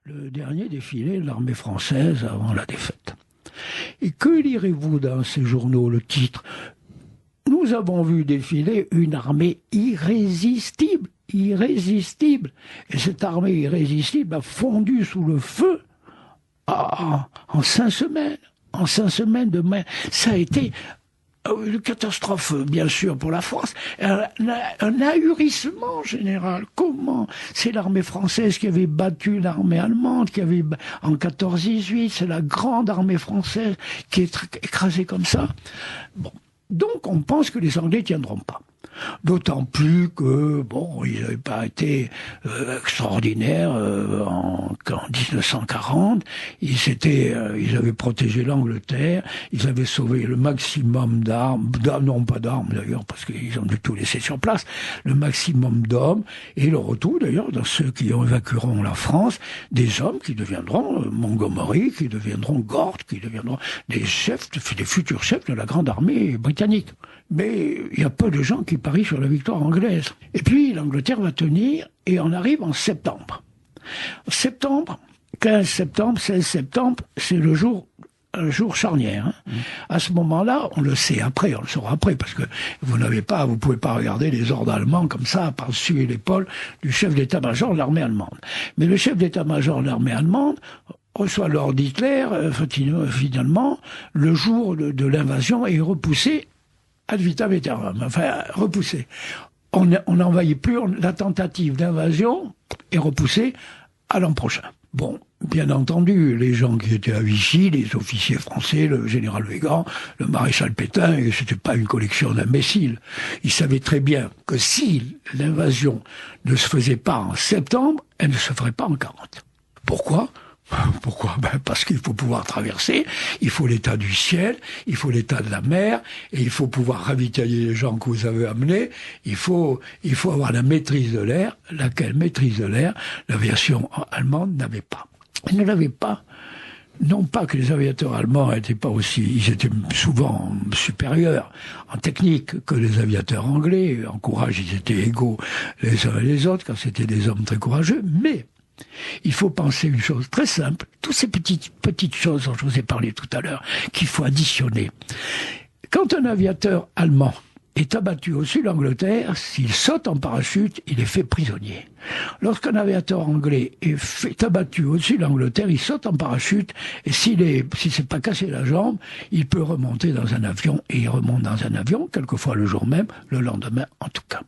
le dernier défilé de l'armée française avant la défaite. Et que lirez-vous dans ces journaux, le titre? Nous avons vu défiler une armée irrésistible, irrésistible. Et cette armée irrésistible a fondu sous le feu en 5 semaines. En 5 semaines de mai. Ça a été une catastrophe, bien sûr, pour la France. Un ahurissement général. Comment? C'est l'armée française qui avait battu l'armée allemande, qui avait, en 14-18, c'est la grande armée française qui est écrasée comme ça. Bon. Donc, on pense que les Anglais tiendront pas. D'autant plus que, bon, ils n'avaient pas été extraordinaires en 1940. Ils avaient protégé l'Angleterre, ils avaient sauvé le maximum d'armes, non pas d'armes d'ailleurs, parce qu'ils ont dû tout laisser sur place, le maximum d'hommes, et le retour d'ailleurs dans ceux qui évacueront la France, des hommes qui deviendront Montgomery, qui deviendront Gord, qui deviendront des futurs chefs de la grande armée britannique. Mais il y a peu de gens qui parient sur la victoire anglaise. Et puis l'Angleterre va tenir, et on arrive en septembre. Septembre, 15 septembre, 16 septembre, c'est un jour charnière. À ce moment-là, on le sait après, on le saura après, parce que vous pouvez pas regarder les ordres allemands comme ça, par-dessus l'épaule du chef d'état-major de l'armée allemande. Mais le chef d'état-major de l'armée allemande reçoit l'ordre d'Hitler, finalement, le jour de l'invasion, est repoussé ad vitam aeternam, enfin repoussé. On n'envahit plus, la tentative d'invasion est repoussée à l'an prochain. Bon, bien entendu, les gens qui étaient à Vichy, les officiers français, le général Weygand, le maréchal Pétain, et c'était pas une collection d'imbéciles. Ils savaient très bien que si l'invasion ne se faisait pas en septembre, elle ne se ferait pas en 40. Pourquoi ? Pourquoi? Parce qu'il faut pouvoir traverser, il faut l'état du ciel, il faut l'état de la mer, et il faut pouvoir ravitailler les gens que vous avez amenés, il faut avoir la maîtrise de l'air, laquelle maîtrise de l'air, l'aviation allemande n'avait pas. Elle ne l'avait pas. Non pas que les aviateurs allemands n'étaient pas aussi, ils étaient souvent supérieurs en technique que les aviateurs anglais, en courage ils étaient égaux les uns et les autres, car c'était des hommes très courageux, mais il faut penser une chose très simple, toutes ces petites choses dont je vous ai parlé tout à l'heure, qu'il faut additionner. Quand un aviateur allemand est abattu au-dessus de l'Angleterre, s'il saute en parachute, il est fait prisonnier. Lorsqu'un aviateur anglais est abattu au-dessus de l'Angleterre, il saute en parachute, et s'il s'est pas cassé la jambe, il peut remonter dans un avion, et il remonte dans un avion, quelquefois le jour même, le lendemain en tout cas.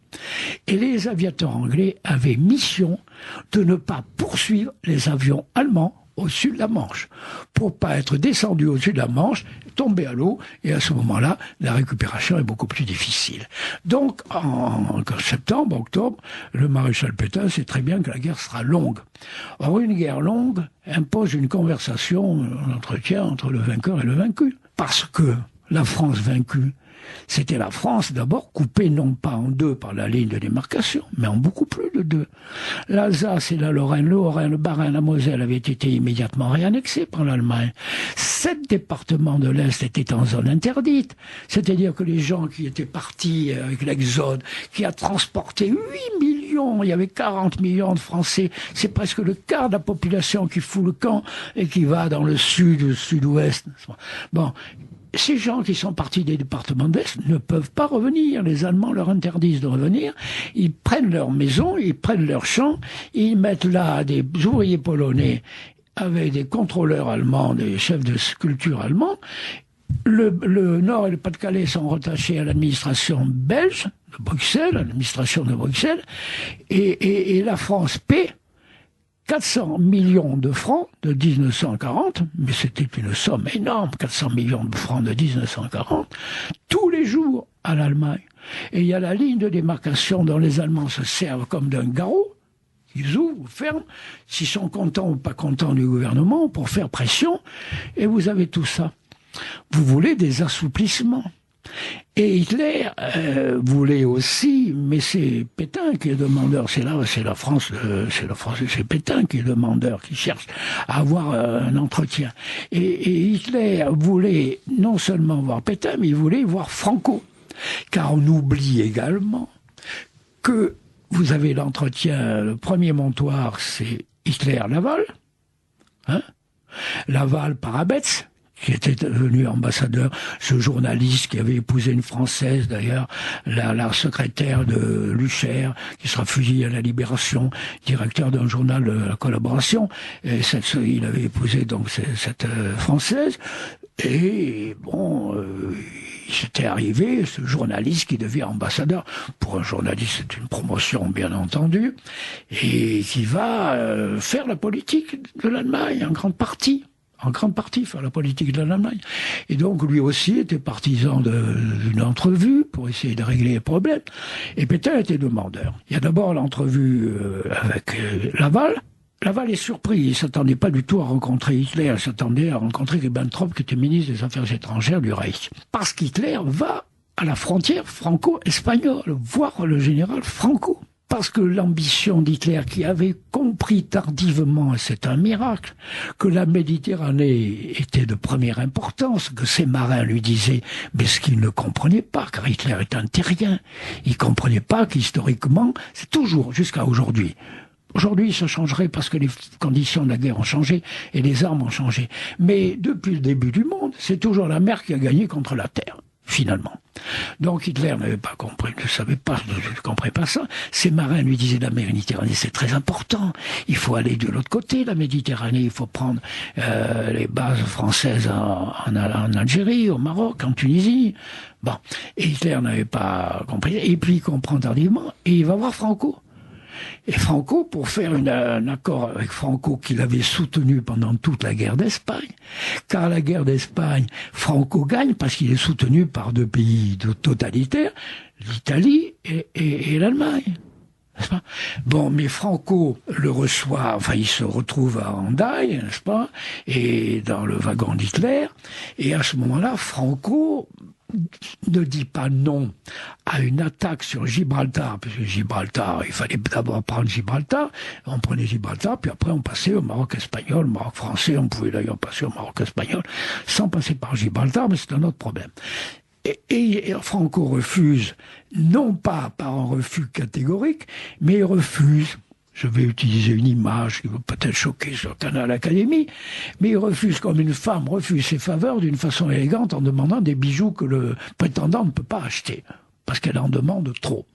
Et les aviateurs anglais avaient mission de ne pas poursuivre les avions allemands au-dessus de la Manche, pour pas être descendu au-dessus de la Manche, tomber à l'eau, et à ce moment-là, la récupération est beaucoup plus difficile. Donc, en septembre, octobre, le maréchal Pétain sait très bien que la guerre sera longue. Or, une guerre longue impose une conversation, un entretien entre le vainqueur et le vaincu. Parce que la France vaincue, c'était la France d'abord coupée non pas en deux par la ligne de démarcation, mais en beaucoup plus de deux. L'Alsace et la Lorraine, le Haut-Rhin, le Bas-Rhin, la Moselle avaient été immédiatement réannexés par l'Allemagne. 7 départements de l'Est étaient en zone interdite. C'est-à-dire que les gens qui étaient partis avec l'Exode, qui a transporté 8 millions, il y avait 40 millions de Français, c'est presque le quart de la population qui fout le camp et qui va dans le sud, le sud-ouest. Bon. Ces gens qui sont partis des départements de l'Est ne peuvent pas revenir. Les Allemands leur interdisent de revenir. Ils prennent leur maison, ils prennent leurs champs, ils mettent là des ouvriers polonais avec des contrôleurs allemands, des chefs de culture allemands. Le Nord et le Pas-de-Calais sont rattachés à l'administration belge de Bruxelles, à l'administration de Bruxelles, et la France paie 400 millions de francs de 1940, mais c'était une somme énorme, 400 millions de francs de 1940, tous les jours à l'Allemagne. Et il y a la ligne de démarcation dont les Allemands se servent comme d'un garrot, ils ouvrent ou ferment, s'ils sont contents ou pas contents du gouvernement, pour faire pression, et vous avez tout ça. Vous voulez des assouplissements. Et Hitler voulait aussi, mais c'est Pétain qui est demandeur, c'est la France, c'est Pétain qui est demandeur, qui cherche à avoir un entretien. Et Hitler voulait non seulement voir Pétain, mais il voulait voir Franco. Car on oublie également que vous avez l'entretien, le premier montoir, c'est Hitler-Laval, Hein, Laval Parabetz, qui était devenu ambassadeur, ce journaliste qui avait épousé une Française d'ailleurs, la secrétaire de Lucher, qui sera fusillée à la Libération, directeur d'un journal de la collaboration, et il avait épousé donc cette Française, et bon, il s'était arrivé, ce journaliste qui devient ambassadeur, pour un journaliste c'est une promotion bien entendu, et qui va faire la politique de l'Allemagne en grande partie faire la politique de l'Allemagne. Et donc, lui aussi était partisan d'une entrevue pour essayer de régler les problèmes. Et Pétain était demandeur. Il y a d'abord l'entrevue avec Laval. Laval est surpris, il ne s'attendait pas du tout à rencontrer Hitler, il s'attendait à rencontrer Ribbentrop, qui était ministre des Affaires étrangères du Reich. Parce qu'Hitler va à la frontière franco-espagnole, voir le général Franco. Parce que l'ambition d'Hitler, qui avait compris tardivement, et c'est un miracle, que la Méditerranée était de première importance, que ses marins lui disaient, mais ce qu'ils ne comprenaient pas, car Hitler est un terrien, ils ne comprenaient pas qu'historiquement, c'est toujours, jusqu'à aujourd'hui, aujourd'hui, ça changerait parce que les conditions de la guerre ont changé et les armes ont changé. Mais depuis le début du monde, c'est toujours la mer qui a gagné contre la terre, finalement. Donc Hitler n'avait pas compris, ne savait pas, ne comprenait pas ça. Ses marins lui disaient la Méditerranée c'est très important, il faut aller de l'autre côté, la Méditerranée, il faut prendre les bases françaises en Algérie, au Maroc, en Tunisie. Bon, et Hitler n'avait pas compris, et puis il comprend tardivement, et il va voir Franco. Et Franco, pour faire un accord avec Franco qu'il avait soutenu pendant toute la guerre d'Espagne, car la guerre d'Espagne, Franco gagne parce qu'il est soutenu par deux pays totalitaires, l'Italie et l'Allemagne. N'est-ce pas? Bon, mais Franco le reçoit, enfin il se retrouve à Hendaye, n'est-ce pas, et dans le wagon d'Hitler, et à ce moment-là, Franco ne dit pas non à une attaque sur Gibraltar, parce que Gibraltar, il fallait d'abord prendre Gibraltar, on prenait Gibraltar, puis après on passait au Maroc espagnol, au Maroc français, on pouvait d'ailleurs passer au Maroc espagnol, sans passer par Gibraltar, mais c'est un autre problème. Et Franco refuse, non pas par un refus catégorique, mais il refuse, je vais utiliser une image qui va peut-être choquer sur Canal Académie, mais il refuse comme une femme refuse ses faveurs d'une façon élégante en demandant des bijoux que le prétendant ne peut pas acheter, parce qu'elle en demande trop.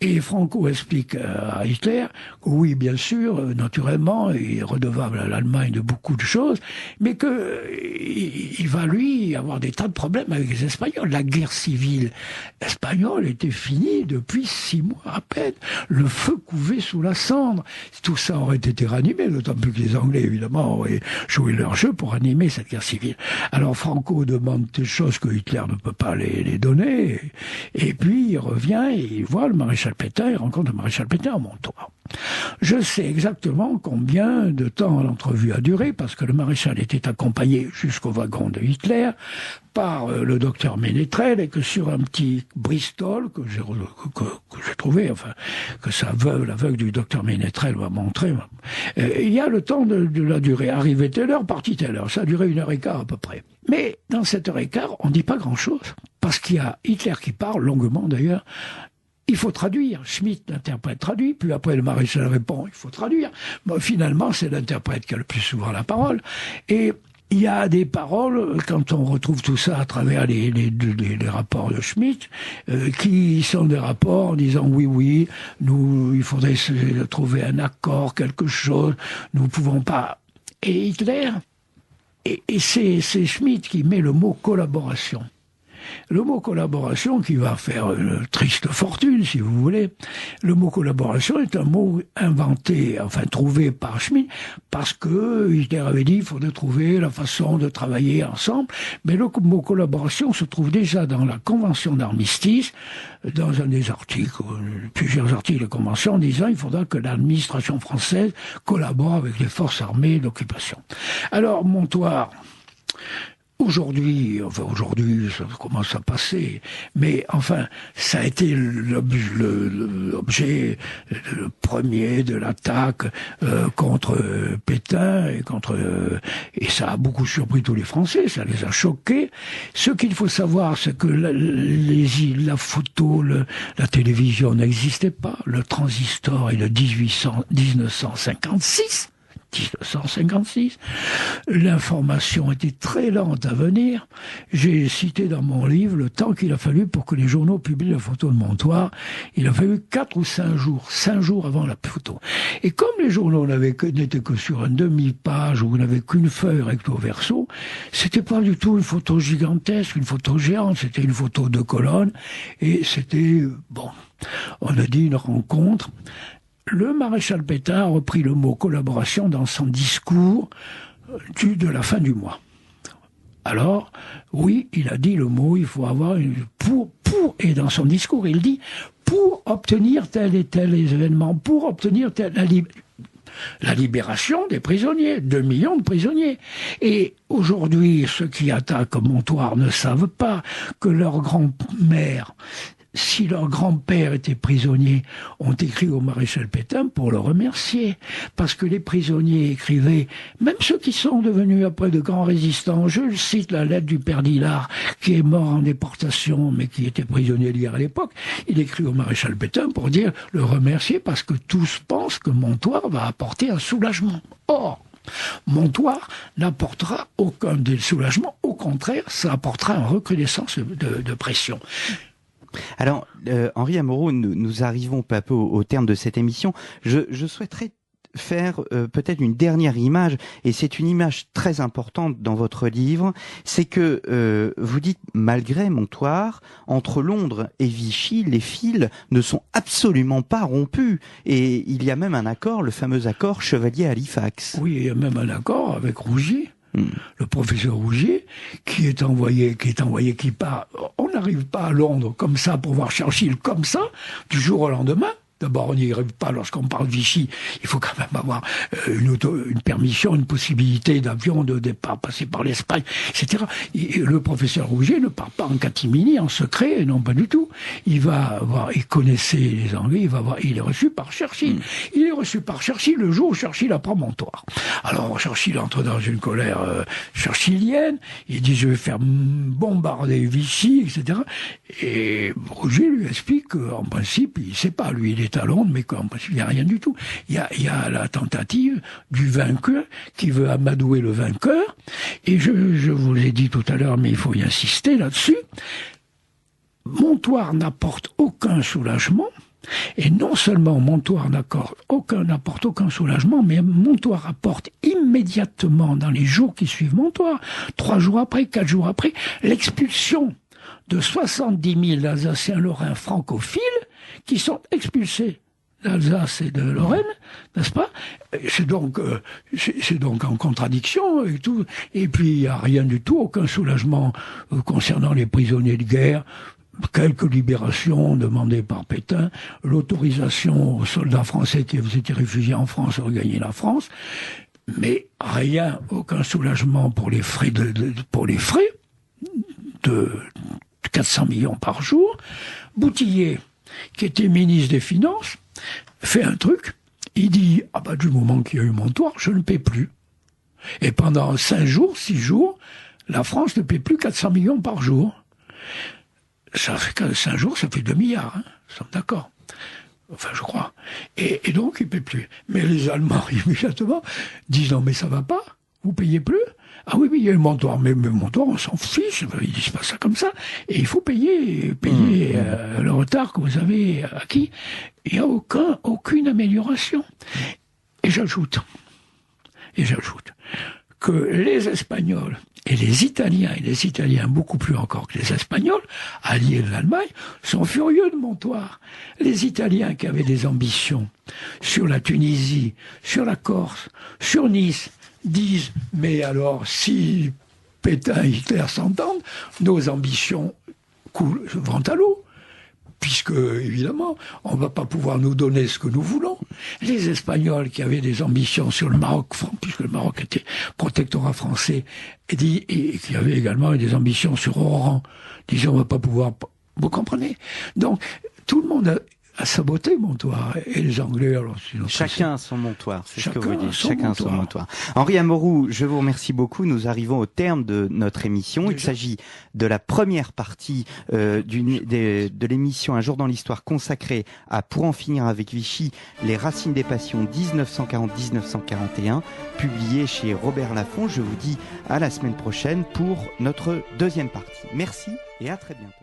Et Franco explique à Hitler que oui, bien sûr, naturellement, il est redevable à l'Allemagne de beaucoup de choses, mais qu'il va, lui, avoir des tas de problèmes avec les Espagnols. La guerre civile espagnole était finie depuis 6 mois à peine. Le feu couvait sous la cendre. Tout ça aurait été ranimé, d'autant plus que les Anglais, évidemment, auraient joué leur jeu pour animer cette guerre civile. Alors Franco demande des choses que Hitler ne peut pas les donner, et puis il revient et il voit le maréchal Pétain, il rencontre le maréchal Pétain à Montoire. Je sais exactement combien de temps l'entrevue a duré, parce que le maréchal était accompagné jusqu'au wagon de Hitler par le docteur Ménétrel, et que sur un petit Bristol que j'ai trouvé, enfin, que l'aveugle du docteur Ménétrel m'a montré, il y a le temps de la durée. Arrivé telle heure, parti telle heure. Ça a duré 1h15 à peu près. Mais dans cette heure et quart, on ne dit pas grand-chose, parce qu'il y a Hitler qui parle, longuement d'ailleurs. Il faut traduire. Schmitt, l'interprète, traduit. Puis après, le maréchal répond, il faut traduire. Bon, finalement, c'est l'interprète qui a le plus souvent la parole. Et il y a des paroles, quand on retrouve tout ça à travers les rapports de Schmitt, qui sont des rapports en disant oui, il faudrait trouver un accord, quelque chose, nous ne pouvons pas. Et Hitler, et c'est Schmitt qui met le mot collaboration. Le mot collaboration qui va faire une triste fortune, si vous voulez. Le mot collaboration est un mot inventé, enfin trouvé par Schmitt, parce que Hitler avait dit qu'il faudrait trouver la façon de travailler ensemble. Mais le mot collaboration se trouve déjà dans la convention d'armistice, dans un des articles, plusieurs articles de convention, en disant qu'il faudra que l'administration française collabore avec les forces armées d'occupation. Alors, Montoire, aujourd'hui, ça commence à passer, mais enfin, ça a été l'objet premier de l'attaque contre Pétain et ça a beaucoup surpris tous les Français, ça les a choqués. Ce qu'il faut savoir, c'est que la photo, la télévision n'existait pas, le transistor est de 1956. 1956. L'information était très lente à venir. J'ai cité dans mon livre le temps qu'il a fallu pour que les journaux publient la photo de Montoire. Il a fallu 4 ou 5 jours. 5 jours avant la photo. Et comme les journaux n'étaient que sur une demi-page ou n'avaient qu'une feuille recto verso, c'était pas du tout une photo gigantesque, une photo géante. C'était une photo de colonne. Et c'était, bon, on a dit une rencontre. Le maréchal Pétain a repris le mot collaboration dans son discours de la fin du mois. Alors, oui, il a dit le mot, il faut avoir et dans son discours, il dit, pour obtenir tel et tel événement, pour obtenir la libération des prisonniers, 2 millions de prisonniers. Et aujourd'hui, ceux qui attaquent Montoire ne savent pas que leur grand-mère, si leur grand-père était prisonnier, ont écrit au maréchal Pétain pour le remercier. Parce que les prisonniers écrivaient, même ceux qui sont devenus après de grands résistants, je cite la lettre du père Dillard, qui est mort en déportation, mais qui était prisonnier de guerre à l'époque, il écrit au maréchal Pétain pour dire, le remercier parce que tous pensent que Montoire va apporter un soulagement. Or, Montoire n'apportera aucun des soulagements, au contraire, ça apportera une recrudescence de pression. Alors, Henri Amoraux, nous arrivons peu à peu au terme de cette émission. Je souhaiterais faire peut-être une dernière image, et c'est une image très importante dans votre livre, c'est que vous dites, malgré Montoire, entre Londres et Vichy, les fils ne sont absolument pas rompus, et il y a même un accord, le fameux accord Chevalier-Halifax. Oui, il y a même un accord avec Rougier. Le professeur Rougier, qui part. On n'arrive pas à Londres comme ça pour voir Churchill comme ça, du jour au lendemain. D'abord, on n'y arrive pas lorsqu'on parle de Vichy. Il faut quand même avoir une permission, une possibilité d'avion de départ, passer par l'Espagne, etc. Et le professeur Rougier ne part pas en catimini, en secret, non pas du tout. Il connaissait les Anglais, il est reçu par Churchill. Il est reçu par Churchill le jour où Churchill apprend Montoire. Alors Churchill entre dans une colère churchillienne, il dit je vais faire bombarder Vichy, etc. Et Rougier lui explique qu'en principe, il ne sait pas, lui, il est à Londres, mais qu'en principe, il n'y a rien du tout. Il y a la tentative du vainqueur qui veut amadouer le vainqueur. Et je vous l'ai dit tout à l'heure, mais il faut y insister là-dessus. Montoire n'apporte aucun soulagement. Et non seulement Montoire n'apporte aucun soulagement, mais Montoire apporte immédiatement, dans les jours qui suivent Montoire, 3 jours après, 4 jours après, l'expulsion de 70 000 Alsaciens lorrains francophiles qui sont expulsés d'Alsace et de Lorraine, n'est-ce pas? C'est donc en contradiction et tout. Et puis il n'y a rien du tout, aucun soulagement concernant les prisonniers de guerre. Quelques libérations demandées par Pétain, l'autorisation aux soldats français qui étaient réfugiés en France à regagner la France, mais rien, aucun soulagement pour les frais de 400 millions par jour. Boutillier, qui était ministre des Finances, fait un truc, il dit, du moment qu'il y a eu Montoire, je ne paie plus. Et pendant 5 jours, 6 jours, la France ne paie plus 400 millions par jour. Ça fait 5 jours, ça fait 2 milliards, hein, nous sommes d'accord. Enfin, je crois. Et donc, il ne paie plus. Mais les Allemands, immédiatement, disent, non, mais ça va pas, vous payez plus? Ah oui, il y a le Montoire, mais Montoire, on s'en fiche, ils disent pas ça comme ça. Et il faut payer le retard que vous avez acquis. Il n'y a aucune amélioration. Et j'ajoute que les Espagnols et les Italiens beaucoup plus encore que les Espagnols, alliés de l'Allemagne, sont furieux de Montoire. Les Italiens qui avaient des ambitions sur la Tunisie, sur la Corse, sur Nice, disent, mais alors, si Pétain et Hitler s'entendent, nos ambitions vont à l'eau, puisque, évidemment, on ne va pas pouvoir nous donner ce que nous voulons. Les Espagnols qui avaient des ambitions sur le Maroc, puisque le Maroc était protectorat français, et qui avaient également des ambitions sur Oran, disaient, on ne va pas pouvoir... Vous comprenez? Donc, tout le monde à saboter Montoire. Et les Anglais, alors sinon, chacun son montoire, c'est ce que vous dites. Chacun son montoire. Henri Amorou, je vous remercie beaucoup. Nous arrivons au terme de notre émission. Il s'agit de la première partie de l'émission Un jour dans l'histoire consacrée à Pour en finir avec Vichy, les racines des passions 1940-1941, publié chez Robert Laffont. Je vous dis à la semaine prochaine pour notre deuxième partie. Merci et à très bientôt.